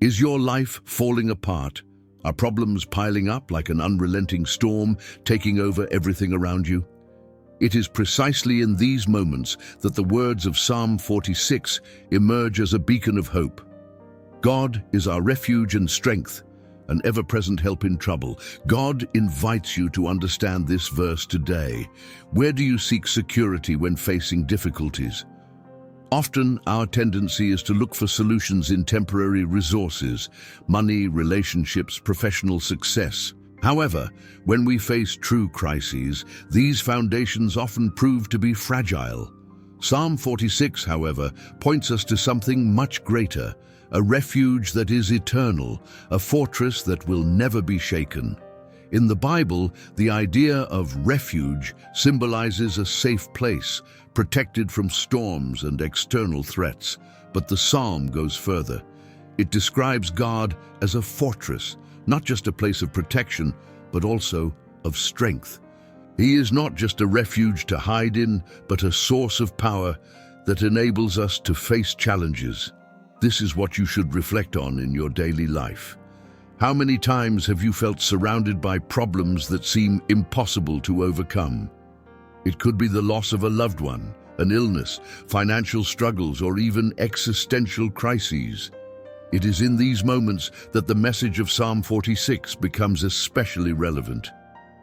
Is your life falling apart? Are problems piling up like an unrelenting storm, taking over everything around you? It is precisely in these moments that the words of Psalm 46 emerge as a beacon of hope. God is our refuge and strength, an ever-present help in trouble. God invites you to understand this verse today. Where do you seek security when facing difficulties? Often, our tendency is to look for solutions in temporary resources, money, relationships, professional success. However, when we face true crises, these foundations often prove to be fragile. Psalm 46, however, points us to something much greater, a refuge that is eternal, a fortress that will never be shaken. In the Bible, the idea of refuge symbolizes a safe place, protected from storms and external threats. But the psalm goes further. It describes God as a fortress, not just a place of protection, but also of strength. He is not just a refuge to hide in, but a source of power that enables us to face challenges. This is what you should reflect on in your daily life. How many times have you felt surrounded by problems that seem impossible to overcome? It could be the loss of a loved one, an illness, financial struggles, or even existential crises. It is in these moments that the message of Psalm 46 becomes especially relevant.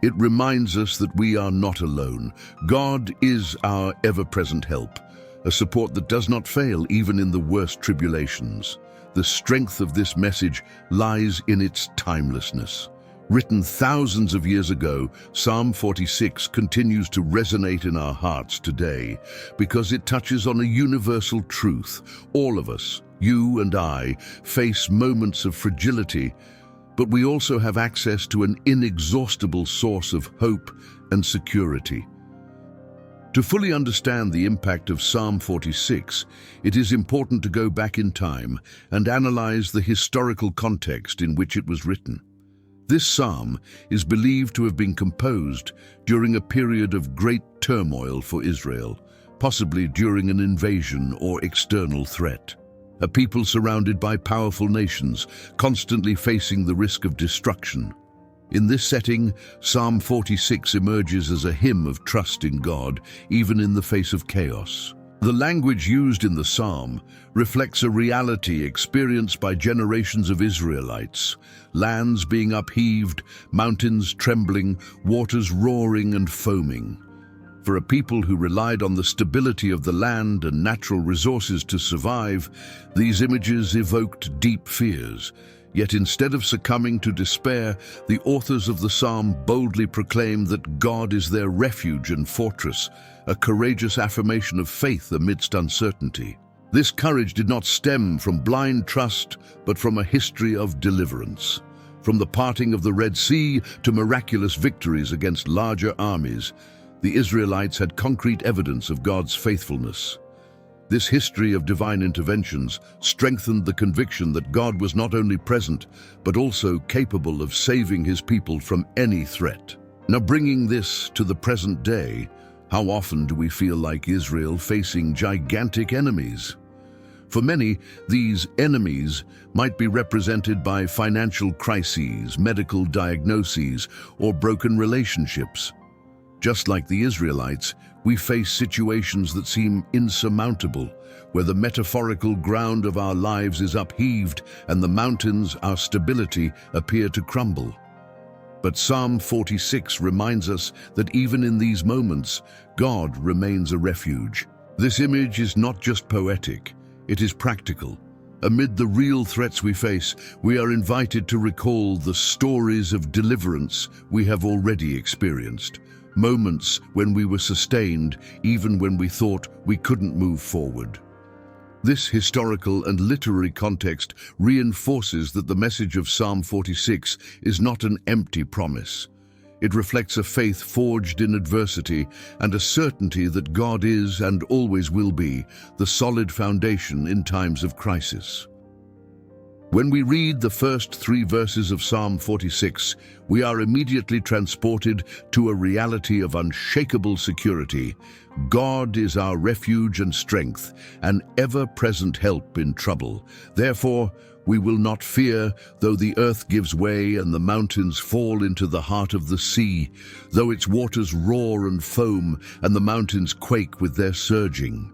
It reminds us that we are not alone. God is our ever-present help, a support that does not fail even in the worst tribulations. The strength of this message lies in its timelessness. Written thousands of years ago, Psalm 46 continues to resonate in our hearts today because it touches on a universal truth. All of us, you and I, face moments of fragility, but we also have access to an inexhaustible source of hope and security. To fully understand the impact of Psalm 46, it is important to go back in time and analyze the historical context in which it was written. This psalm is believed to have been composed during a period of great turmoil for Israel, possibly during an invasion or external threat. A people surrounded by powerful nations, constantly facing the risk of destruction. In this setting, Psalm 46 emerges as a hymn of trust in God, even in the face of chaos. The language used in the psalm reflects a reality experienced by generations of Israelites, lands being upheaved, mountains trembling, waters roaring and foaming. For a people who relied on the stability of the land and natural resources to survive, these images evoked deep fears. Yet instead of succumbing to despair, the authors of the psalm boldly proclaim that God is their refuge and fortress, a courageous affirmation of faith amidst uncertainty. This courage did not stem from blind trust, but from a history of deliverance. From the parting of the Red Sea to miraculous victories against larger armies, the Israelites had concrete evidence of God's faithfulness. This history of divine interventions strengthened the conviction that God was not only present, but also capable of saving his people from any threat. Now, bringing this to the present day, how often do we feel like Israel facing gigantic enemies? For many, these enemies might be represented by financial crises, medical diagnoses, or broken relationships. Just like the Israelites, we face situations that seem insurmountable, where the metaphorical ground of our lives is upheaved and the mountains, our stability, appear to crumble. But Psalm 46 reminds us that even in these moments, God remains a refuge. This image is not just poetic, it is practical. Amid the real threats we face, we are invited to recall the stories of deliverance we have already experienced. Moments when we were sustained, even when we thought we couldn't move forward. This historical and literary context reinforces that the message of Psalm 46 is not an empty promise. It reflects a faith forged in adversity and a certainty that God is and always will be the solid foundation in times of crisis. When we read the first 3 verses of Psalm 46, we are immediately transported to a reality of unshakable security. God is our refuge and strength, an ever-present help in trouble. Therefore, we will not fear, though the earth gives way and the mountains fall into the heart of the sea, though its waters roar and foam and the mountains quake with their surging.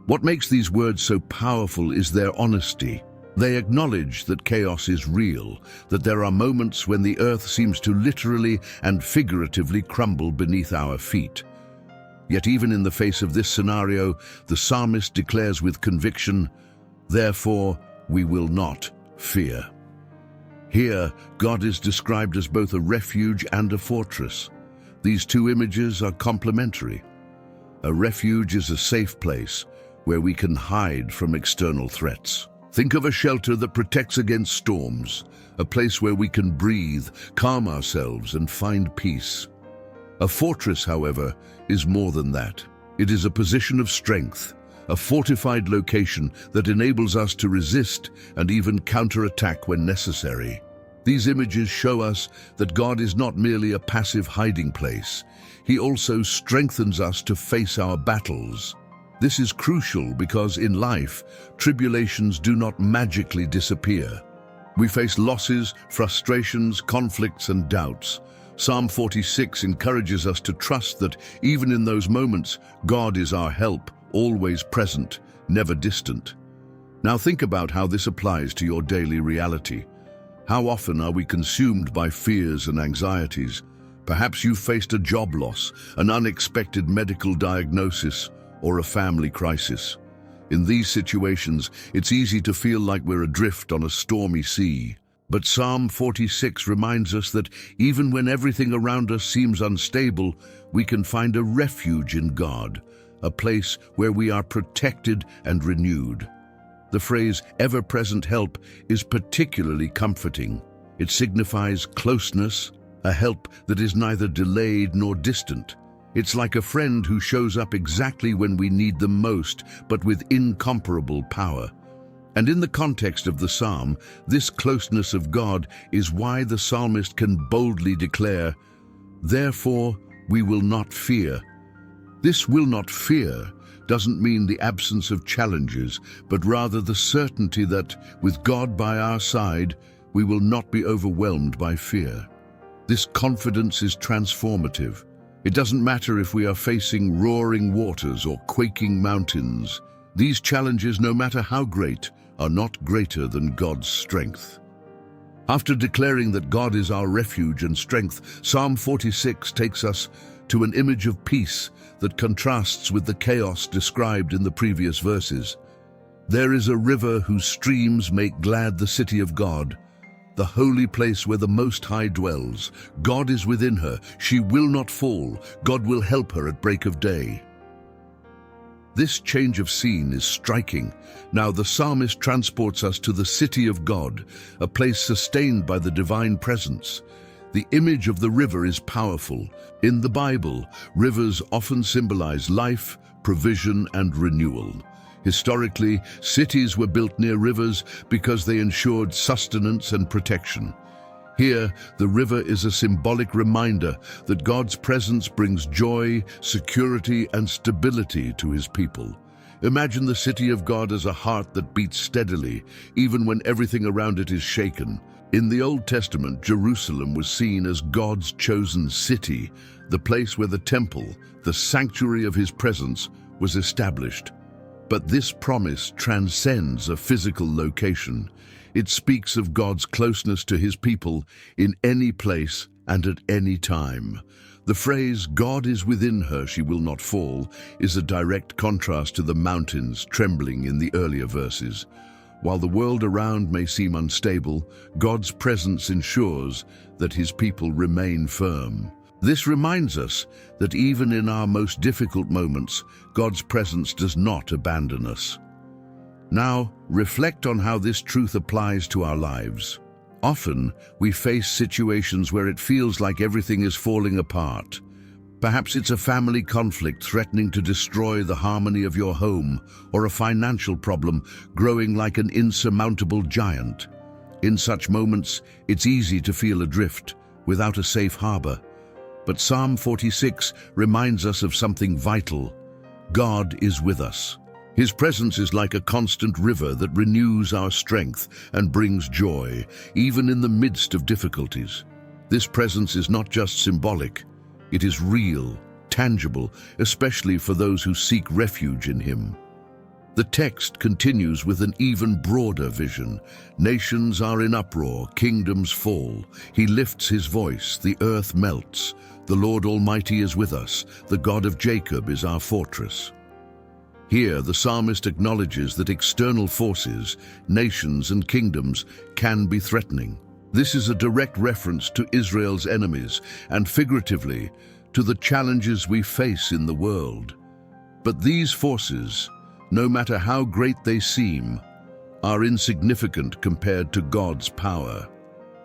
What makes these words so powerful is their honesty. They acknowledge that chaos is real, that there are moments when the earth seems to literally and figuratively crumble beneath our feet. Yet even in the face of this scenario, the psalmist declares with conviction, "Therefore we will not fear." Here, God is described as both a refuge and a fortress. These two images are complementary. A refuge is a safe place where we can hide from external threats. Think of a shelter that protects against storms, a place where we can breathe, calm ourselves, and find peace. A fortress, however, is more than that. It is a position of strength, a fortified location that enables us to resist and even counterattack when necessary. These images show us that God is not merely a passive hiding place. He also strengthens us to face our battles. This is crucial because in life, tribulations do not magically disappear. We face losses, frustrations, conflicts, and doubts. Psalm 46 encourages us to trust that even in those moments, God is our help, always present, never distant. Now think about how this applies to your daily reality. How often are we consumed by fears and anxieties? Perhaps you've faced a job loss, an unexpected medical diagnosis, or a family crisis. In these situations, it's easy to feel like we're adrift on a stormy sea. But Psalm 46 reminds us that even when everything around us seems unstable, we can find a refuge in God, a place where we are protected and renewed. The phrase ever-present help is particularly comforting. It signifies closeness, a help that is neither delayed nor distant. It's like a friend who shows up exactly when we need them most, but with incomparable power. And in the context of the psalm, this closeness of God is why the psalmist can boldly declare, "Therefore we will not fear." This "will not fear" doesn't mean the absence of challenges, but rather the certainty that, with God by our side, we will not be overwhelmed by fear. This confidence is transformative. It doesn't matter if we are facing roaring waters or quaking mountains. These challenges, no matter how great, are not greater than God's strength. After declaring that God is our refuge and strength, Psalm 46 takes us to an image of peace that contrasts with the chaos described in the previous verses. There is a river whose streams make glad the city of God, the holy place where the Most High dwells. God is within her. She will not fall. God will help her at break of day. This change of scene is striking. Now the psalmist transports us to the city of God, a place sustained by the divine presence. The image of the river is powerful. In the Bible, rivers often symbolize life, provision, and renewal. Historically, cities were built near rivers because they ensured sustenance and protection. Here, the river is a symbolic reminder that God's presence brings joy, security, and stability to His people. Imagine the city of God as a heart that beats steadily, even when everything around it is shaken. In the Old Testament, Jerusalem was seen as God's chosen city, the place where the temple, the sanctuary of His presence, was established. But this promise transcends a physical location. It speaks of God's closeness to His people in any place and at any time. The phrase, "God is within her, she will not fall," is a direct contrast to the mountains trembling in the earlier verses. While the world around may seem unstable, God's presence ensures that His people remain firm. This reminds us that even in our most difficult moments, God's presence does not abandon us. Now, reflect on how this truth applies to our lives. Often, we face situations where it feels like everything is falling apart. Perhaps it's a family conflict threatening to destroy the harmony of your home, or a financial problem growing like an insurmountable giant. In such moments, it's easy to feel adrift, without a safe harbor. But Psalm 46 reminds us of something vital. God is with us. His presence is like a constant river that renews our strength and brings joy, even in the midst of difficulties. This presence is not just symbolic, it is real, tangible, especially for those who seek refuge in Him. The text continues with an even broader vision. Nations are in uproar, kingdoms fall. He lifts His voice, the earth melts. The Lord Almighty is with us. The God of Jacob is our fortress. Here, the psalmist acknowledges that external forces, nations and kingdoms, can be threatening. This is a direct reference to Israel's enemies and, figuratively, to the challenges we face in the world. But these forces, no matter how great they seem, are insignificant compared to God's power.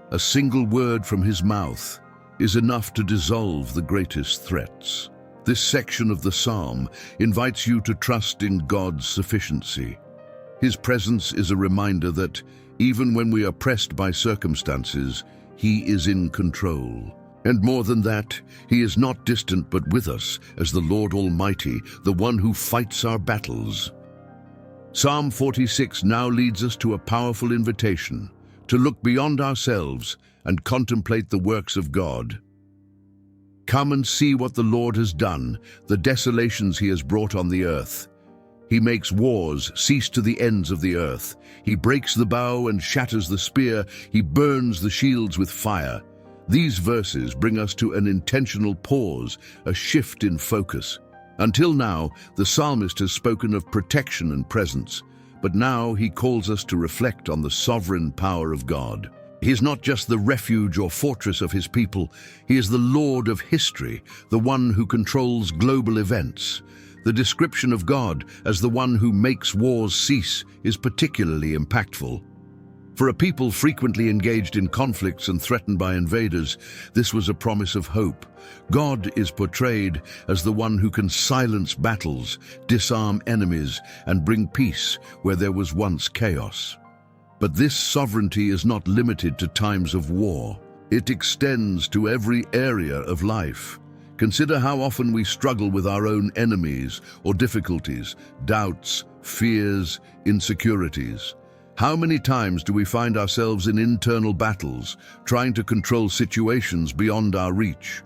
A single word from His mouth is enough to dissolve the greatest threats. This section of the psalm invites you to trust in God's sufficiency. His presence is a reminder that, even when we are pressed by circumstances, He is in control. And more than that, He is not distant but with us as the Lord Almighty, the one who fights our battles. Psalm 46 now leads us to a powerful invitation to look beyond ourselves and contemplate the works of God. Come and see what the Lord has done, the desolations He has brought on the earth. He makes wars cease to the ends of the earth. He breaks the bow and shatters the spear. He burns the shields with fire. These verses bring us to an intentional pause, a shift in focus. Until now, the psalmist has spoken of protection and presence, but now he calls us to reflect on the sovereign power of God. He is not just the refuge or fortress of His people, He is the Lord of history, the one who controls global events. The description of God as the one who makes wars cease is particularly impactful. For a people frequently engaged in conflicts and threatened by invaders, this was a promise of hope. God is portrayed as the one who can silence battles, disarm enemies, and bring peace where there was once chaos. But this sovereignty is not limited to times of war. It extends to every area of life. Consider how often we struggle with our own enemies or difficulties, doubts, fears, insecurities. How many times do we find ourselves in internal battles, trying to control situations beyond our reach?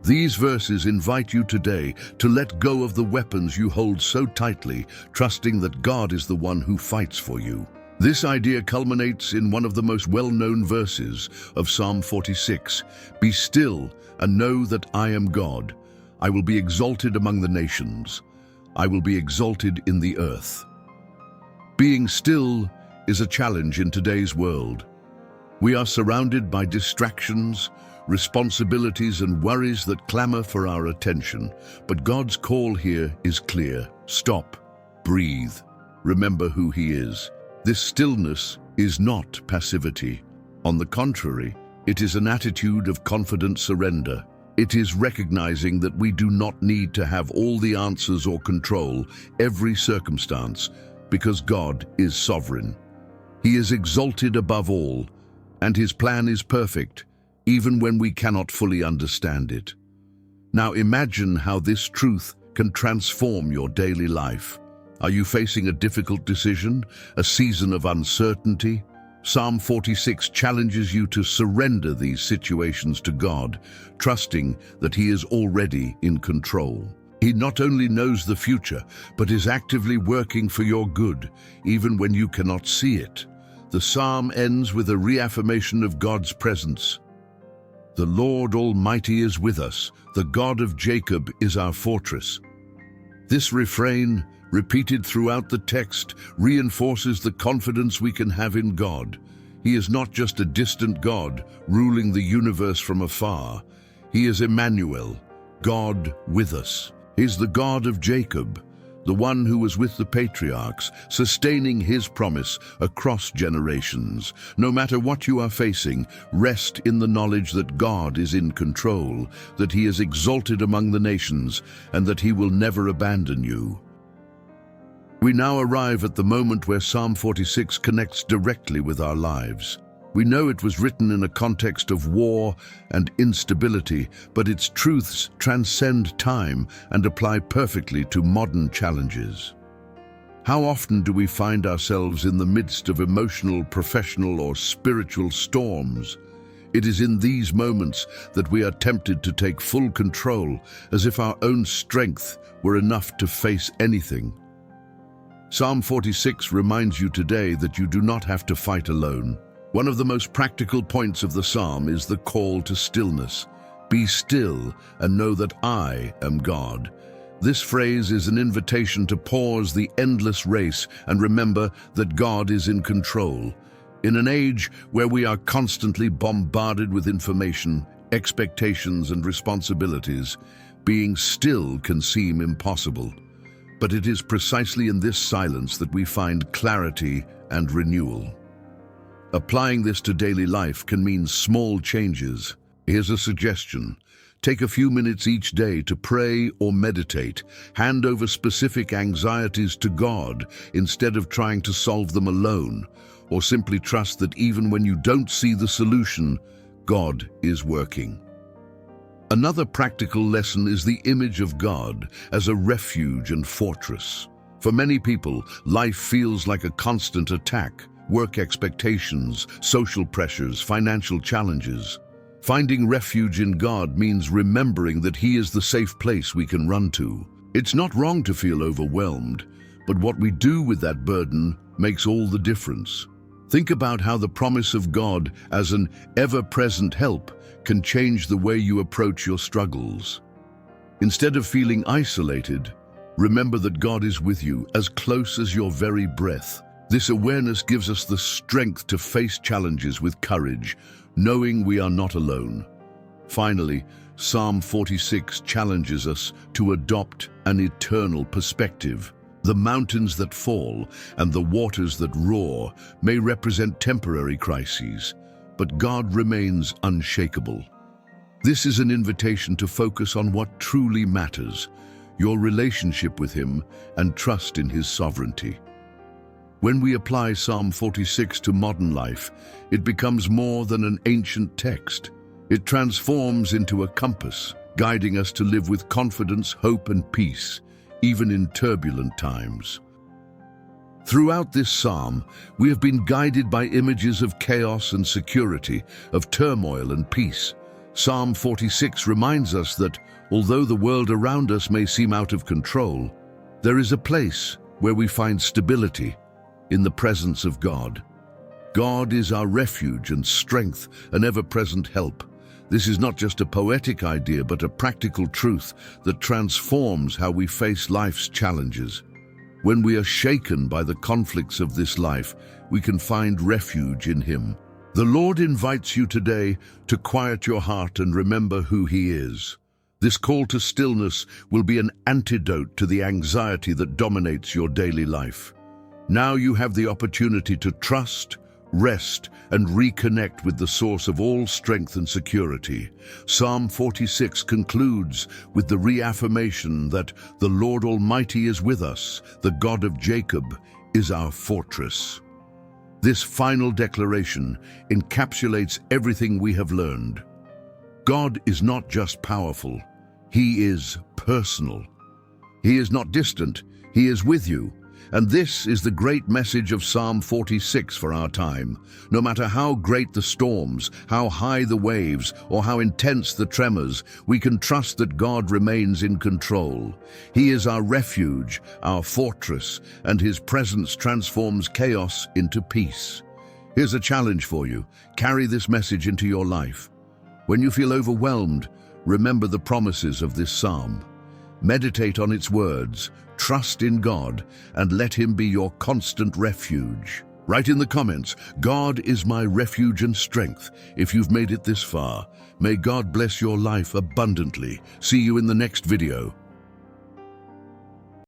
These verses invite you today to let go of the weapons you hold so tightly, trusting that God is the one who fights for you. This idea culminates in one of the most well-known verses of Psalm 46. Be still and know that I am God. I will be exalted among the nations. I will be exalted in the earth. Being still is a challenge in today's world. We are surrounded by distractions, responsibilities, and worries that clamor for our attention. But God's call here is clear. Stop, breathe, remember who He is. This stillness is not passivity. On the contrary, it is an attitude of confident surrender. It is recognizing that we do not need to have all the answers or control every circumstance, because God is sovereign. He is exalted above all, and His plan is perfect, even when we cannot fully understand it. Now imagine how this truth can transform your daily life. Are you facing a difficult decision, a season of uncertainty? Psalm 46 challenges you to surrender these situations to God, trusting that He is already in control. He not only knows the future, but is actively working for your good, even when you cannot see it. The psalm ends with a reaffirmation of God's presence. The Lord Almighty is with us. The God of Jacob is our fortress. This refrain, repeated throughout the text, reinforces the confidence we can have in God. He is not just a distant God ruling the universe from afar. He is Emmanuel, God with us. He is the God of Jacob, the one who was with the patriarchs, sustaining his promise across generations. No matter what you are facing, rest in the knowledge that God is in control, that he is exalted among the nations, and that he will never abandon you. We now arrive at the moment where Psalm 46 connects directly with our lives. We know it was written in a context of war and instability, but its truths transcend time and apply perfectly to modern challenges. How often do we find ourselves in the midst of emotional, professional, or spiritual storms? It is in these moments that we are tempted to take full control, as if our own strength were enough to face anything. Psalm 46 reminds you today that you do not have to fight alone. One of the most practical points of the psalm is the call to stillness. Be still and know that I am God. This phrase is an invitation to pause the endless race and remember that God is in control. In an age where we are constantly bombarded with information, expectations, and responsibilities, being still can seem impossible. But it is precisely in this silence that we find clarity and renewal. Applying this to daily life can mean small changes. Here's a suggestion. Take a few minutes each day to pray or meditate. Hand over specific anxieties to God instead of trying to solve them alone, or simply trust that even when you don't see the solution, God is working. Another practical lesson is the image of God as a refuge and fortress. For many people, life feels like a constant attack. Work expectations, social pressures, financial challenges. Finding refuge in God means remembering that he is the safe place we can run to. It's not wrong to feel overwhelmed, but what we do with that burden makes all the difference. Think about how the promise of God as an ever-present help can change the way you approach your struggles. Instead of feeling isolated, remember that God is with you, as close as your very breath. This awareness gives us the strength to face challenges with courage, knowing we are not alone. Finally, Psalm 46 challenges us to adopt an eternal perspective. The mountains that fall and the waters that roar may represent temporary crises, but God remains unshakable. This is an invitation to focus on what truly matters, your relationship with him and trust in his sovereignty. When we apply Psalm 46 to modern life, it becomes more than an ancient text. It transforms into a compass, guiding us to live with confidence, hope, and peace, even in turbulent times. Throughout this psalm, we have been guided by images of chaos and security, of turmoil and peace. Psalm 46 reminds us that, although the world around us may seem out of control, there is a place where we find stability, in the presence of God. God is our refuge and strength, an ever-present help. This is not just a poetic idea, but a practical truth that transforms how we face life's challenges. When we are shaken by the conflicts of this life, we can find refuge in him. The Lord invites you today to quiet your heart and remember who he is. This call to stillness will be an antidote to the anxiety that dominates your daily life. Now you have the opportunity to trust, rest, and reconnect with the source of all strength and security. Psalm 46 concludes with the reaffirmation that the Lord Almighty is with us, the God of Jacob is our fortress. This final declaration encapsulates everything we have learned. God is not just powerful, he is personal. He is not distant, he is with you. And this is the great message of Psalm 46 for our time. No matter how great the storms, how high the waves, or how intense the tremors, we can trust that God remains in control. He is our refuge, our fortress, and his presence transforms chaos into peace. Here's a challenge for you. Carry this message into your life. When you feel overwhelmed, remember the promises of this psalm. Meditate on its words, trust in God, and let him be your constant refuge. Write in the comments, God is my refuge and strength, if you've made it this far. May God bless your life abundantly. See you in the next video.